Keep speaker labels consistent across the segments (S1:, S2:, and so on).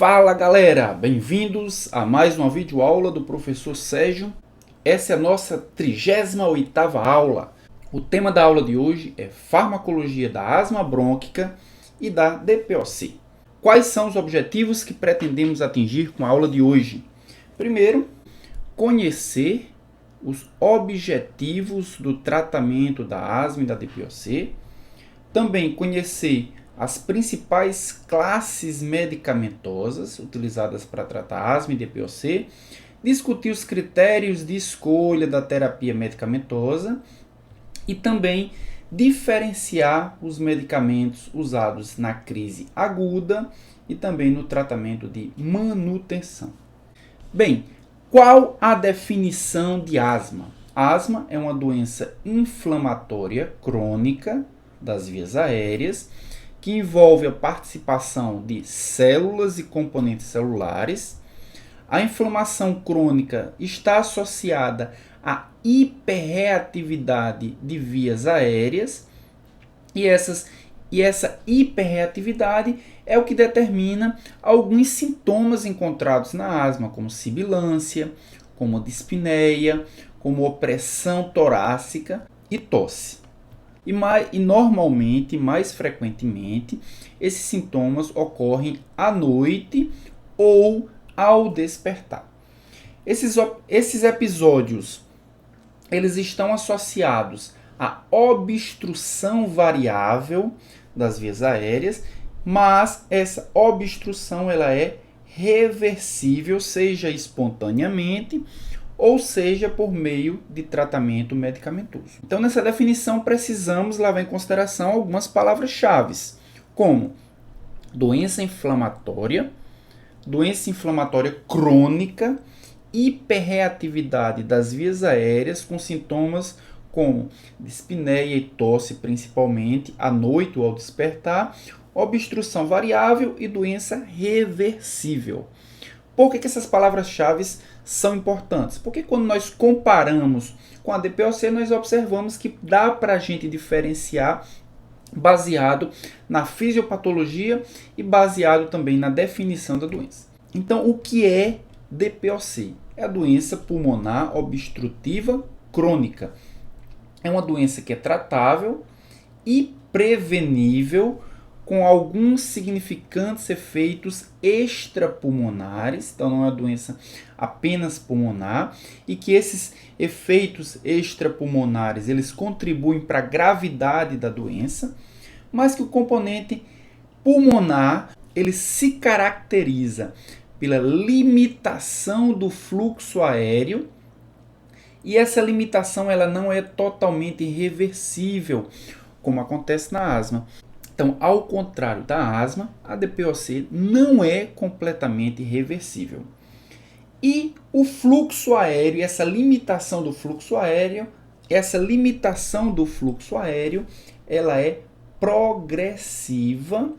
S1: Fala galera, bem-vindos a mais uma videoaula do professor Sérgio. Essa é a nossa 38ª aula. O tema da aula de hoje é farmacologia da asma brônquica e da DPOC. Quais são os objetivos que pretendemos atingir com a aula de hoje? Primeiro, conhecer os objetivos do tratamento da asma e da DPOC. Também conhecer as principais classes medicamentosas utilizadas para tratar asma e DPOC, discutir os critérios de escolha da terapia medicamentosa e também diferenciar os medicamentos usados na crise aguda e também no tratamento de manutenção. Bem, qual a definição de asma? A asma é uma doença inflamatória crônica das vias aéreas que envolve a participação de células e componentes celulares. A inflamação crônica está associada à hiperreatividade de vias aéreas e essa hiperreatividade é o que determina alguns sintomas encontrados na asma, como sibilância, como dispneia, como opressão torácica e tosse. E normalmente, mais frequentemente, esses sintomas ocorrem à noite ou ao despertar. Esses episódios eles estão associados à obstrução variável das vias aéreas, mas essa obstrução ela é reversível, seja espontaneamente ou seja por meio de tratamento medicamentoso. Então, nessa definição, precisamos levar em consideração algumas palavras-chave, como doença inflamatória crônica, hiperreatividade das vias aéreas com sintomas como dispneia e tosse, principalmente à noite ou ao despertar, obstrução variável e doença reversível. Por que essas palavras-chave são importantes? Porque quando nós comparamos com a DPOC, nós observamos que dá para a gente diferenciar baseado na fisiopatologia e baseado também na definição da doença. Então, o que é DPOC? É a doença pulmonar obstrutiva crônica. É uma doença que é tratável e prevenível com alguns significantes efeitos extrapulmonares, então não é uma doença apenas pulmonar, e que esses efeitos extrapulmonares eles contribuem para a gravidade da doença, mas que o componente pulmonar ele se caracteriza pela limitação do fluxo aéreo, e essa limitação ela não é totalmente reversível, como acontece na asma. Então, ao contrário da asma, a DPOC não é completamente reversível. E o fluxo aéreo, essa limitação do fluxo aéreo, ela é progressiva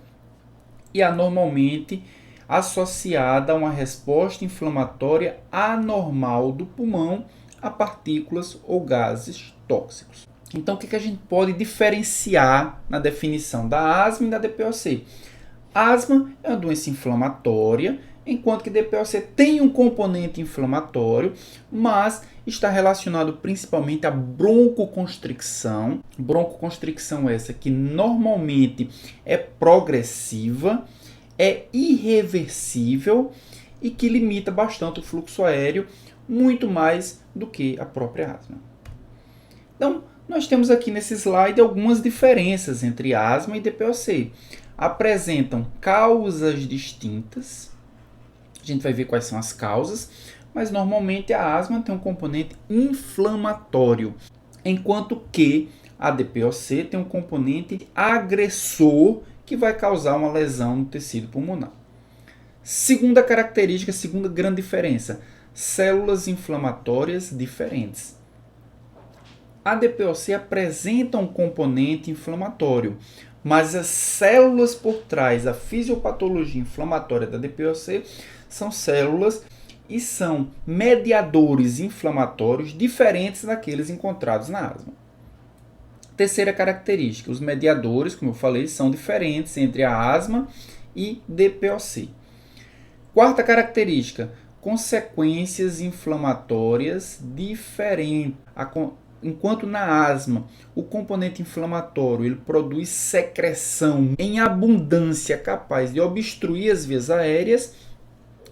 S1: e anormalmente associada a uma resposta inflamatória anormal do pulmão a partículas ou gases tóxicos. Então, o que a gente pode diferenciar na definição da asma e da DPOC? A asma é uma doença inflamatória, enquanto que a DPOC tem um componente inflamatório, mas está relacionado principalmente à broncoconstricção. Broncoconstricção essa que normalmente é progressiva, é irreversível e que limita bastante o fluxo aéreo, muito mais do que a própria asma. Então, nós temos aqui nesse slide algumas diferenças entre asma e DPOC. Apresentam causas distintas. A gente vai ver quais são as causas, mas normalmente a asma tem um componente inflamatório, enquanto que a DPOC tem um componente agressor que vai causar uma lesão no tecido pulmonar. Segunda característica, segunda grande diferença, células inflamatórias diferentes. A DPOC apresenta um componente inflamatório, mas as células por trás da fisiopatologia inflamatória da DPOC são células e são mediadores inflamatórios diferentes daqueles encontrados na asma. Terceira característica, os mediadores, como eu falei, são diferentes entre a asma e DPOC. Quarta característica, consequências inflamatórias diferentes. Enquanto na asma o componente inflamatório ele produz secreção em abundância capaz de obstruir as vias aéreas,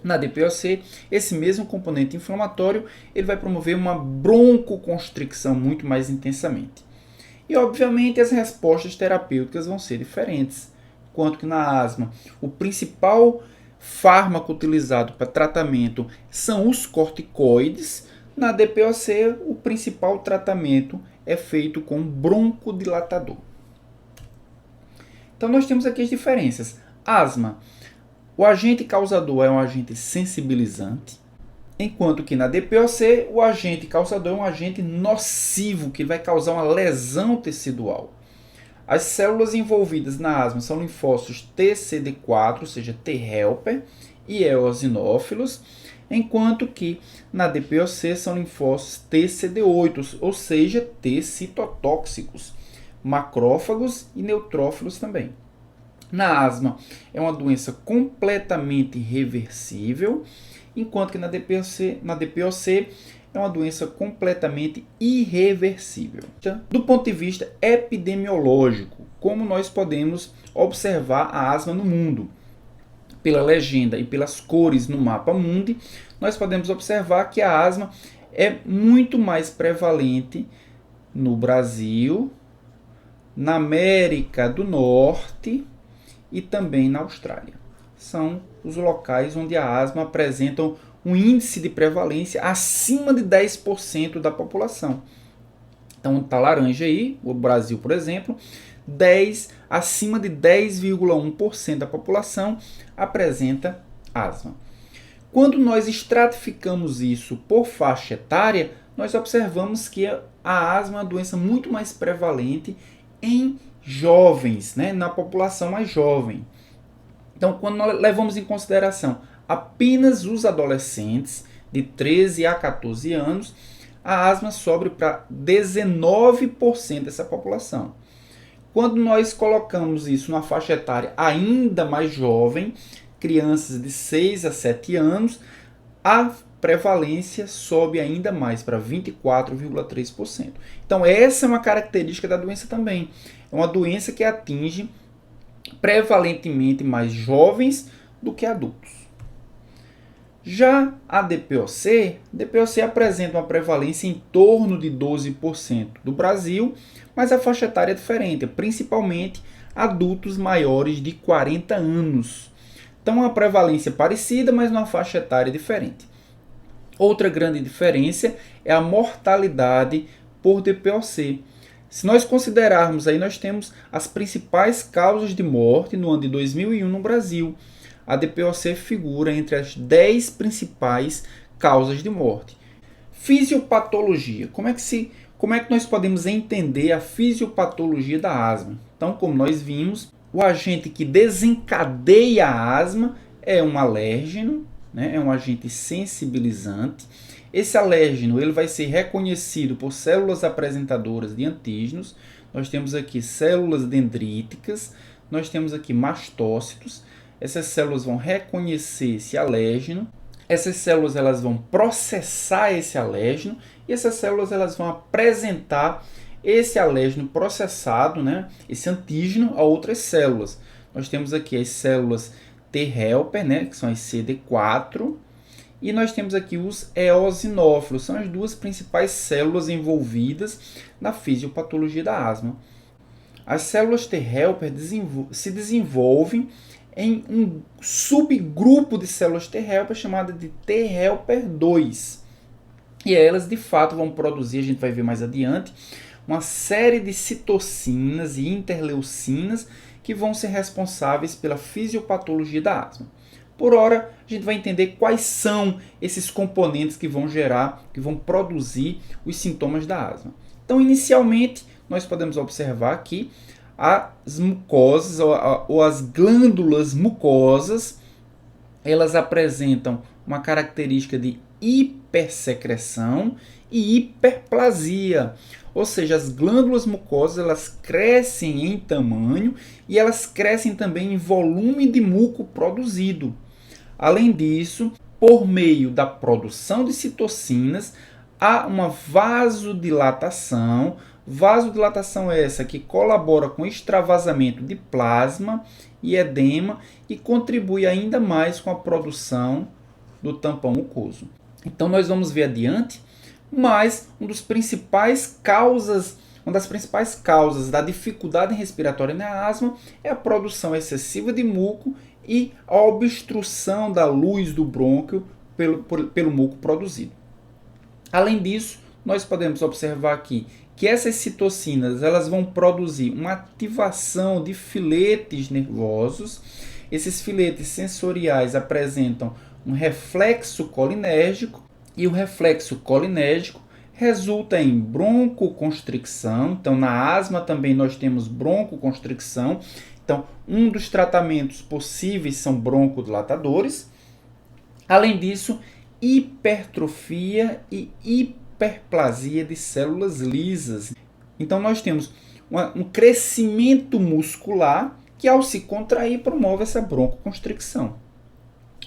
S1: na DPOC esse mesmo componente inflamatório ele vai promover uma broncoconstricção muito mais intensamente. E obviamente as respostas terapêuticas vão ser diferentes. Enquanto que na asma o principal fármaco utilizado para tratamento são os corticoides, na DPOC o principal tratamento é feito com broncodilatador. Então nós temos aqui as diferenças. Asma, o agente causador é um agente sensibilizante, enquanto que na DPOC o agente causador é um agente nocivo, que vai causar uma lesão tecidual. As células envolvidas na asma são linfócitos TCD4, ou seja, T helper, e eosinófilos, enquanto que na DPOC são linfócitos TCD8, ou seja, T citotóxicos, macrófagos e neutrófilos também. Na asma é uma doença completamente reversível, enquanto que na DPOC é uma doença completamente irreversível. Do ponto de vista epidemiológico, como nós podemos observar a asma no mundo? Pela legenda e pelas cores no mapa mundi, nós podemos observar que a asma é muito mais prevalente no Brasil, na América do Norte e também na Austrália. São os locais onde a asma apresenta um índice de prevalência acima de 10% da população. Então está laranja aí, o Brasil, por exemplo, acima de 10,1% da população apresenta asma. Quando nós estratificamos isso por faixa etária, nós observamos que a asma é uma doença muito mais prevalente em jovens, né, na população mais jovem. Então, quando nós levamos em consideração apenas os adolescentes de 13 a 14 anos, a asma sobe para 19% dessa população. Quando nós colocamos isso numa faixa etária ainda mais jovem, crianças de 6 a 7 anos, a prevalência sobe ainda mais para 24,3%. Então essa é uma característica da doença também. É uma doença que atinge prevalentemente mais jovens do que adultos. Já a DPOC apresenta uma prevalência em torno de 12% do Brasil, mas a faixa etária é diferente, principalmente adultos maiores de 40 anos. Então, uma prevalência parecida, mas numa faixa etária diferente. Outra grande diferença é a mortalidade por DPOC. Se nós considerarmos aí, nós temos as principais causas de morte no ano de 2001 no Brasil. A DPOC figura entre as 10 principais causas de morte. Fisiopatologia. Como é que nós podemos entender a fisiopatologia da asma? Então, como nós vimos, o agente que desencadeia a asma é um alérgeno, né? É um agente sensibilizante. Esse alérgeno ele vai ser reconhecido por células apresentadoras de antígenos. Nós temos aqui células dendríticas, nós temos aqui mastócitos. Essas células vão reconhecer esse alérgeno. Essas células elas vão processar esse alérgeno e essas células elas vão apresentar esse alérgeno processado, né, esse antígeno, a outras células. Nós temos aqui as células T helper, né, que são as CD4, e nós temos aqui os eosinófilos, são as duas principais células envolvidas na fisiopatologia da asma. As células T helper se desenvolvem em um subgrupo de células T helper chamada de T helper 2. E elas, de fato, vão produzir, a gente vai ver mais adiante, uma série de citocinas e interleucinas que vão ser responsáveis pela fisiopatologia da asma. Por hora, a gente vai entender quais são esses componentes que vão produzir os sintomas da asma. Então, inicialmente, nós podemos observar que as mucosas ou as glândulas mucosas, elas apresentam uma característica de hipersecreção e hiperplasia. Ou seja, as glândulas mucosas elas crescem em tamanho e elas crescem também em volume de muco produzido. Além disso, por meio da produção de citocinas, há uma vasodilatação. Vasodilatação essa que colabora com o extravasamento de plasma e edema e contribui ainda mais com a produção do tampão mucoso. Então nós vamos ver adiante, mas uma das principais causas da dificuldade respiratória na asma é a produção excessiva de muco e a obstrução da luz do brônquio pelo muco produzido. Além disso, nós podemos observar aqui que essas citocinas elas vão produzir uma ativação de filetes nervosos. Esses filetes sensoriais apresentam um reflexo colinérgico e o reflexo colinérgico resulta em broncoconstricção. Então, na asma também nós temos broncoconstricção. Então, um dos tratamentos possíveis são broncodilatadores. Além disso, hipertrofia e hiperplasia de células lisas. Então, nós temos um crescimento muscular que, ao se contrair, promove essa broncoconstricção.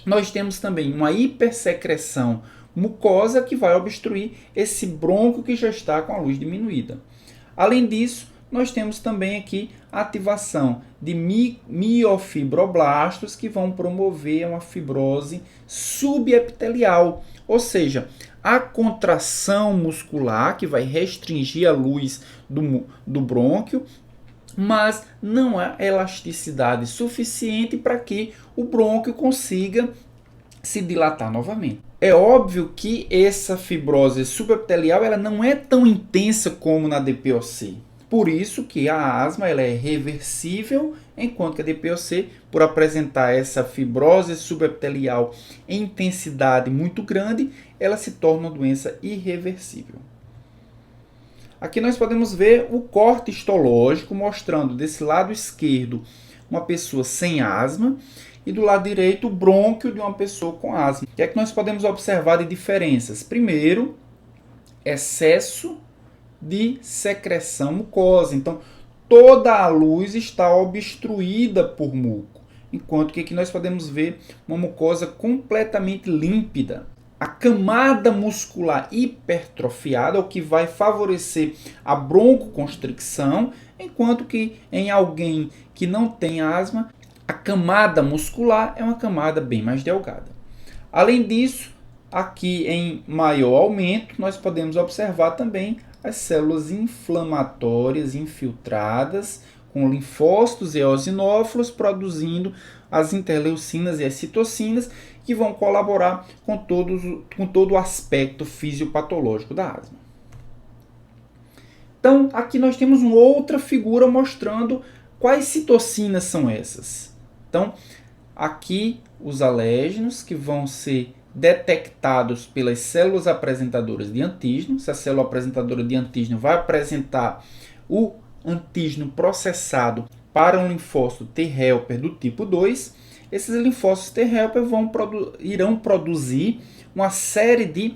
S1: Nós temos também uma hipersecreção mucosa que vai obstruir esse bronco que já está com a luz diminuída. Além disso, nós temos também aqui a ativação de miofibroblastos que vão promover uma fibrose subepitelial, ou seja, a contração muscular que vai restringir a luz do brônquio, mas não há elasticidade suficiente para que o brônquio consiga se dilatar novamente. É óbvio que essa fibrose subepitelial ela não é tão intensa como na DPOC. Por isso que a asma ela é reversível, enquanto que a DPOC, por apresentar essa fibrose subepitelial em intensidade muito grande, ela se torna uma doença irreversível. Aqui nós podemos ver o corte histológico mostrando desse lado esquerdo uma pessoa sem asma e do lado direito o brônquio de uma pessoa com asma. O que é que nós podemos observar de diferenças? Primeiro, excesso de secreção mucosa. Então, toda a luz está obstruída por muco, enquanto que aqui nós podemos ver uma mucosa completamente límpida. A camada muscular hipertrofiada, o que vai favorecer a broncoconstricção, enquanto que em alguém que não tem asma, a camada muscular é uma camada bem mais delgada. Além disso, aqui em maior aumento, nós podemos observar também as células inflamatórias infiltradas com linfócitos e eosinófilos produzindo as interleucinas e as citocinas que vão colaborar com todo o aspecto fisiopatológico da asma. Então, aqui nós temos uma outra figura mostrando quais citocinas são essas. Então, aqui os alérgenos que vão ser detectados pelas células apresentadoras de antígeno. Se a célula apresentadora de antígeno vai apresentar o antígeno processado para um linfócito T helper do tipo 2, esses linfócitos T helper irão produzir uma série de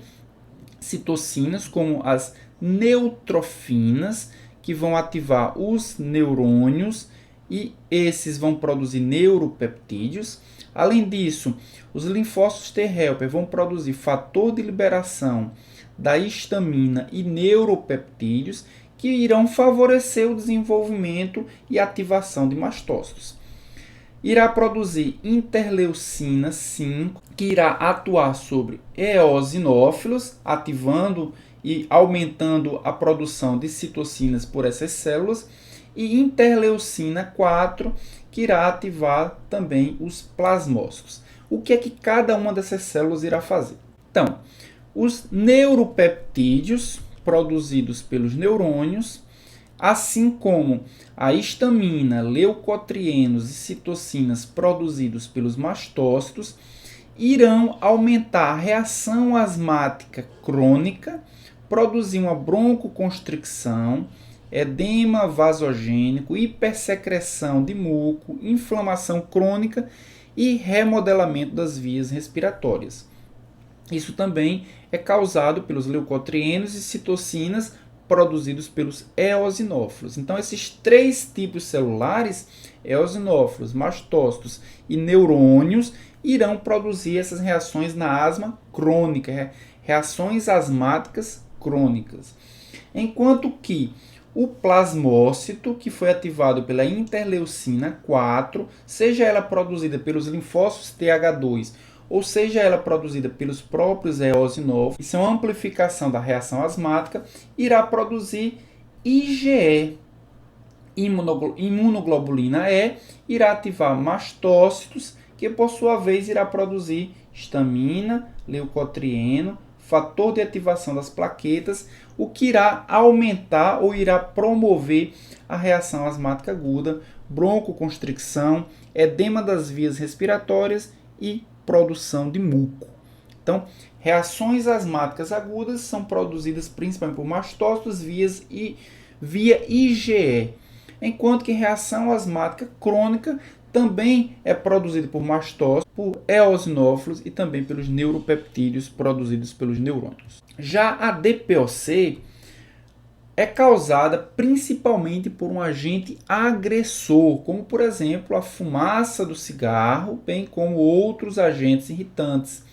S1: citocinas, como as neutrofinas, que vão ativar os neurônios e esses vão produzir neuropeptídeos. Além disso, os linfócitos T helper vão produzir fator de liberação da histamina e neuropeptídeos que irão favorecer o desenvolvimento e ativação de mastócitos. Irá produzir interleucina 5, que irá atuar sobre eosinófilos, ativando e aumentando a produção de citocinas por essas células, e interleucina 4, que irá ativar também os plasmócitos. O que é que cada uma dessas células irá fazer? Então, os neuropeptídeos produzidos pelos neurônios, assim como a histamina, leucotrienos e citocinas produzidos pelos mastócitos, irão aumentar a reação asmática crônica, produzir uma broncoconstricção, edema vasogênico, hipersecreção de muco, inflamação crônica e remodelamento das vias respiratórias. Isso também é causado pelos leucotrienos e citocinas produzidos pelos eosinófilos. Então, esses 3 tipos celulares, eosinófilos, mastócitos e neurônios, irão produzir essas reações na asma crônica, reações asmáticas crônicas. Enquanto que o plasmócito, que foi ativado pela interleucina 4, seja ela produzida pelos linfócitos TH2, ou seja ela produzida pelos próprios eosinófilos, isso é uma amplificação da reação asmática, irá produzir IgE, imunoglobulina E, irá ativar mastócitos, que por sua vez irá produzir histamina, leucotrieno, fator de ativação das plaquetas, o que irá aumentar ou irá promover a reação asmática aguda, broncoconstricção, edema das vias respiratórias e produção de muco. Então, reações asmáticas agudas são produzidas principalmente por mastócitos via IgE, enquanto que reação asmática crônica também é produzida por mastócitos, por eosinófilos e também pelos neuropeptídeos produzidos pelos neurônios. Já a DPOC é causada principalmente por um agente agressor, como por exemplo a fumaça do cigarro, bem como outros agentes irritantes.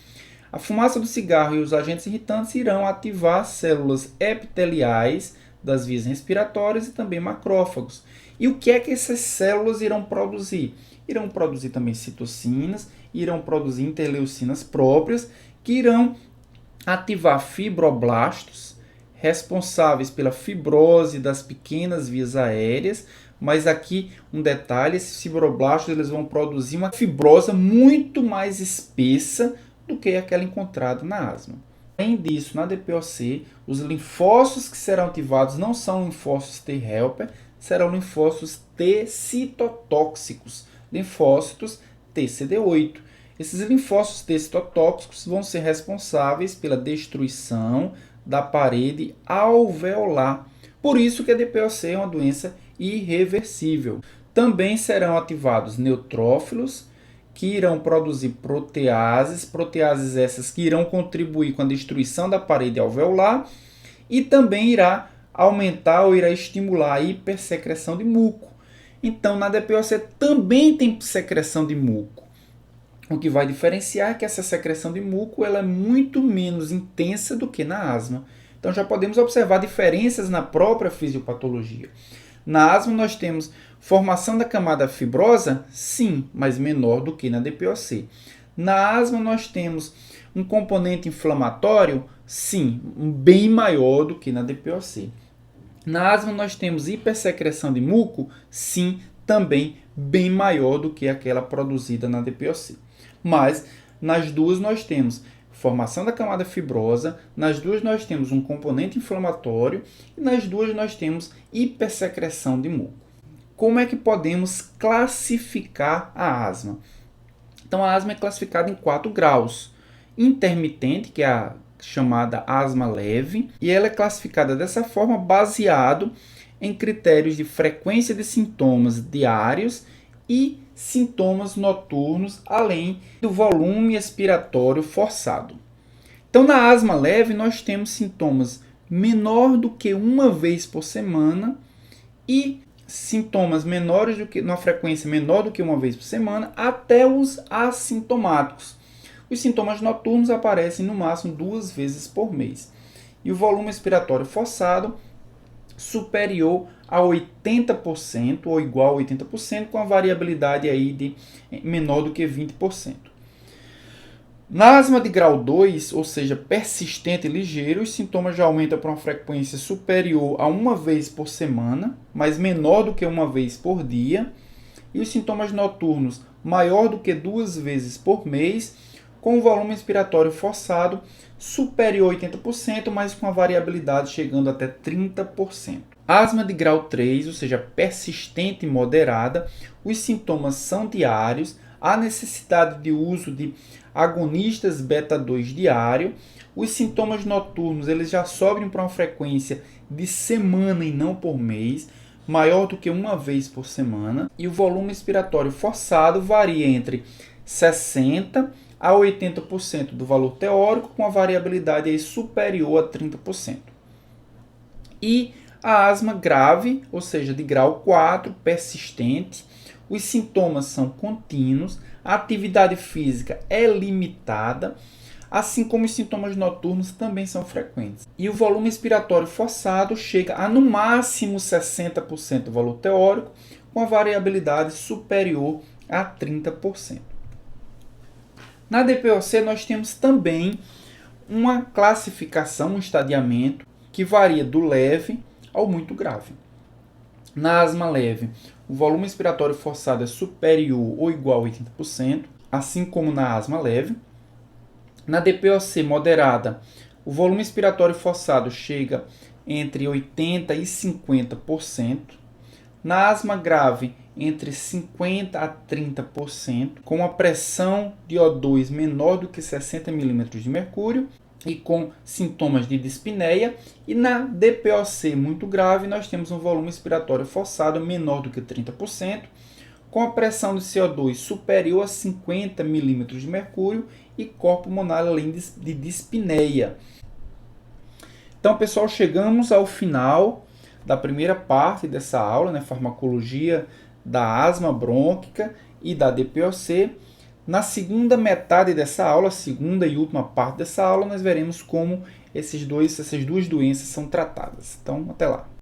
S1: A fumaça do cigarro e os agentes irritantes irão ativar células epiteliais das vias respiratórias e também macrófagos. E o que é que essas células irão produzir? Irão produzir também citocinas, irão produzir interleucinas próprias, que irão ativar fibroblastos, responsáveis pela fibrose das pequenas vias aéreas, mas aqui um detalhe, esses fibroblastos eles vão produzir uma fibrosa muito mais espessa do que aquela encontrada na asma. Além disso, na DPOC, os linfócitos que serão ativados não são linfócitos T helper, serão linfócitos T citotóxicos, linfócitos TCD8. Esses linfócitos T citotóxicos vão ser responsáveis pela destruição da parede alveolar. Por isso que a DPOC é uma doença irreversível. Também serão ativados neutrófilos, que irão produzir proteases essas que irão contribuir com a destruição da parede alveolar e também irá aumentar ou irá estimular a hipersecreção de muco. Então, na DPOC também tem secreção de muco. O que vai diferenciar é que essa secreção de muco ela é muito menos intensa do que na asma. Então, já podemos observar diferenças na própria fisiopatologia. Na asma, nós temos formação da camada fibrosa? Sim, mas menor do que na DPOC. Na asma, nós temos um componente inflamatório? Sim, bem maior do que na DPOC. Na asma, nós temos hipersecreção de muco? Sim, também bem maior do que aquela produzida na DPOC. Mas, nas duas, nós temos formação da camada fibrosa, nas duas nós temos um componente inflamatório e nas duas nós temos hipersecreção de muco. Como é que podemos classificar a asma? Então, a asma é classificada em 4 graus. Intermitente, que é a chamada asma leve, e ela é classificada dessa forma baseado em critérios de frequência de sintomas diários e sintomas noturnos, além do volume expiratório forçado. Então, na asma leve, nós temos sintomas menor do que uma vez por semana e sintomas menores do que, numa frequência menor do que uma vez por semana, até os assintomáticos. Os sintomas noturnos aparecem no máximo 2 vezes por mês. E o volume expiratório forçado superior a 80% ou igual a 80%, com a variabilidade aí de menor do que 20%. Na asma de grau 2, ou seja, persistente e ligeiro, os sintomas já aumentam para uma frequência superior a uma vez por semana, mas menor do que uma vez por dia, e os sintomas noturnos maior do que 2 vezes por mês, com o volume expiratório forçado superior a 80%, mas com a variabilidade chegando até 30%. Asma de grau 3, ou seja, persistente e moderada, os sintomas são diários, há necessidade de uso de agonistas beta-2 diário, os sintomas noturnos eles já sobem para uma frequência de semana e não por mês, maior do que uma vez por semana, e o volume expiratório forçado varia entre 60% a 80% do valor teórico, com a variabilidade aí superior a 30%. E a asma grave, ou seja, de grau 4, persistente, os sintomas são contínuos, a atividade física é limitada, assim como os sintomas noturnos também são frequentes. E o volume expiratório forçado chega a no máximo 60% do valor teórico, com a variabilidade superior a 30%. Na DPOC nós temos também uma classificação, um estadiamento, que varia do leve ao muito grave. Na asma leve, o volume expiratório forçado é superior ou igual a 80%, assim como na asma leve. Na DPOC moderada, o volume expiratório forçado chega entre 80% e 50%. Na asma grave, entre 50% a 30%, com a pressão de O2 menor do que 60 milímetros de mercúrio e com sintomas de dispneia. E na DPOC muito grave, nós temos um volume expiratório forçado menor do que 30%, com a pressão de CO2 superior a 50 milímetros de mercúrio e corpo pulmonar além de dispneia. Então, pessoal, chegamos ao final da primeira parte dessa aula, né, farmacologia da asma brônquica e da DPOC. Na segunda metade dessa aula, segunda e última parte dessa aula, nós veremos como essas duas doenças são tratadas. Então, até lá.